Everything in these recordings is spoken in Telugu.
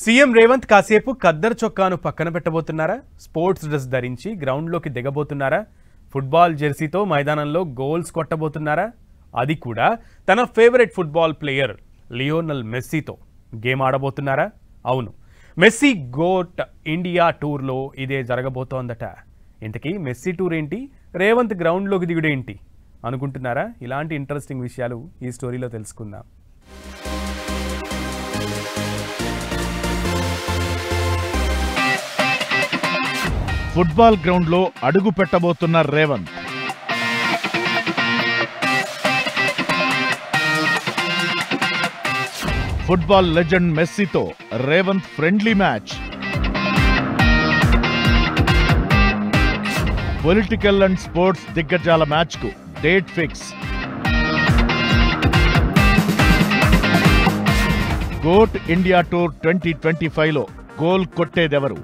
సీఎం రేవంత్ కాసేపు ఖద్దర్ చొక్కాను పక్కన పెట్టబోతున్నారా? స్పోర్ట్స్ డ్రెస్ ధరించి గ్రౌండ్లోకి దిగబోతున్నారా? ఫుట్బాల్ జెర్సీతో మైదానంలో గోల్స్ కొట్టబోతున్నారా? అది కూడా తన ఫేవరెట్ ఫుట్బాల్ ప్లేయర్ లియోనల్ మెస్సీతో గేమ్ ఆడబోతున్నారా? అవును, మెస్సీ గోట్ ఇండియా టూర్లో ఇదే జరగబోతోందట. ఇంతకీ మెస్సీ టూర్ ఏంటి, రేవంత్ గ్రౌండ్లోకి దిగుడేంటి అనుకుంటున్నారా? ఇలాంటి ఇంట్రెస్టింగ్ విషయాలు ఈ స్టోరీలో తెలుసుకుందాం. ఫుట్బాల్ గ్రౌండ్లో అడుగు పెట్టబోతున్న రేవంత్. ఫుట్బాల్ లెజెండ్ మెస్సీతో Revanth friendly match. Political and sports దిగ్గజాల మ్యాచ్కు date fix. Goat India tour 2025లో గోల్ కొట్టేదెవరు?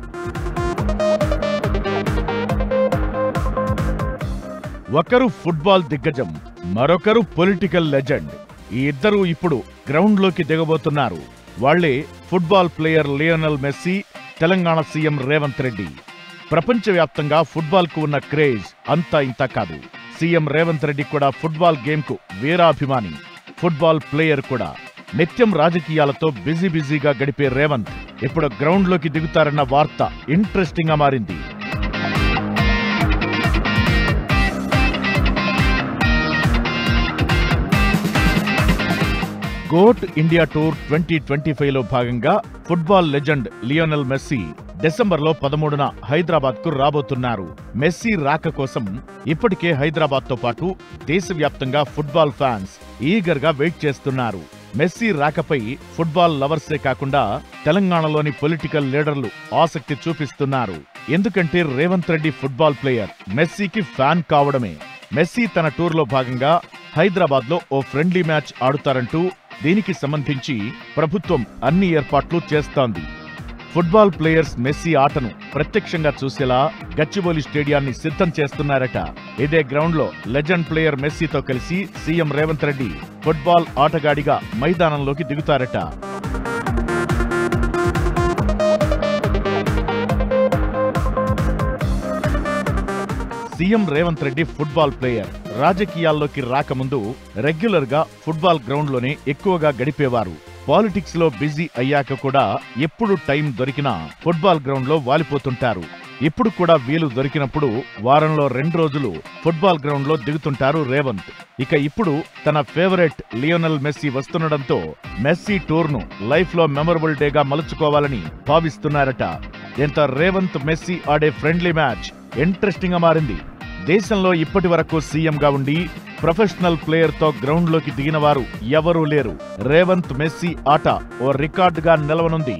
ఒకరు ఫుట్బాల్ దిగ్గజం, మరొకరు పొలిటికల్ లెజెండ్. ఈ ఇద్దరూ ఇప్పుడు గ్రౌండ్లోకి దిగబోతున్నారు. వాళ్లే football player Lionel Messi, Telangana CM Revanth Reddy. ప్రపంచవ్యాప్తంగా ఫుట్బాల్కు ఉన్న క్రేజ్ అంతా ఇంత కాదు. సీఎం రేవంత్ రెడ్డి కూడా ఫుట్బాల్ గేమ్కు వీరాభిమాని, ఫుట్బాల్ ప్లేయర్ కూడా. నిత్యం రాజకీయాలతో బిజీగా గడిపే రేవంత్ ఇప్పుడు గ్రౌండ్లోకి దిగుతారన్న వార్త ఇంట్రెస్టింగ్ గా మారింది. గోట్ ఇండియా టూర్ 2025లో భాగంగా ఫుట్బాల్ లెజెండ్ లియోనల్ మెస్సీ డిసెంబర్లో 13న హైదరాబాద్కు రాబోతున్నారు. మెస్సీ రాక కోసం ఇప్పటికే హైదరాబాద్తో పాటు దేశవ్యాప్తంగా ఫుట్బాల్ ఫ్యాన్స్ ఈగర్గా వెయిట్ చేస్తున్నారు. మెస్సీ రాకపై ఫుట్బాల్ లవర్సే కాకుండా తెలంగాణలోని పొలిటికల్ లీడర్లు ఆసక్తి చూపిస్తున్నారు. ఎందుకంటే రేవంత్ రెడ్డి ఫుట్బాల్ ప్లేయర్, మెస్సీకి ఫ్యాన్ కావడమే. మెస్సీ తన టూర్లో భాగంగా హైదరాబాద్లో ఓ ఫ్రెండ్లీ మ్యాచ్ ఆడుతారంటూ దీనికి సంబంధించి ప్రభుత్వం అన్ని ఏర్పాట్లు చేస్తోంది. ఫుట్బాల్ ప్లేయర్స్ మెస్సీ ఆటను ప్రత్యక్షంగా చూసేలా గచ్చిబౌలి స్టేడియాన్ని సిద్ధం చేస్తున్నారట. ఇదే గ్రౌండ్లో లెజెండ్ ప్లేయర్ మెస్సీతో కలిసి సీఎం రేవంత్ రెడ్డి ఫుట్బాల్ ఆటగాడిగా మైదానంలోకి దిగుతారట. CM Revanth Reddy football player. రాజకీయాల్లోకి రాకముందు రెగ్యులర్ గా ఫుట్బాల్ గ్రౌండ్ లోనే ఎక్కువగా గడిపేవారు. పాలిటిక్స్ లో బిజీ అయ్యాక కూడా ఎప్పుడు టైం దొరికినా ఫుట్బాల్ గ్రౌండ్ లో వాలిపోతుంటారు. ఇప్పుడు కూడా వీలు దొరికినప్పుడు వారంలో 2 రోజులు ఫుట్బాల్ గ్రౌండ్ లో దిగుతుంటారు రేవంత్. ఇక ఇప్పుడు తన ఫేవరెట్ లియోనల్ మెస్సీ వస్తుండటంతో మెస్సీ టూర్ ను లైఫ్ లో మెమరబుల్ డేగా మలుచుకోవాలని భావిస్తున్నారట. దీంతో రేవంత్ మెస్సీ ఆడే ఫ్రెండ్లీ మ్యాచ్ ఇంట్రెస్టింగ్ గా మారింది. దేశంలో ఇప్పటి వరకు సీఎంగా ఉండి ప్రొఫెషనల్ ప్లేయర్ తో గ్రౌండ్ లోకి దిగిన వారు ఎవరూ లేరు. రేవంత్ మెస్సీ ఆట ఓ రికార్డుగా నిలవనుంది.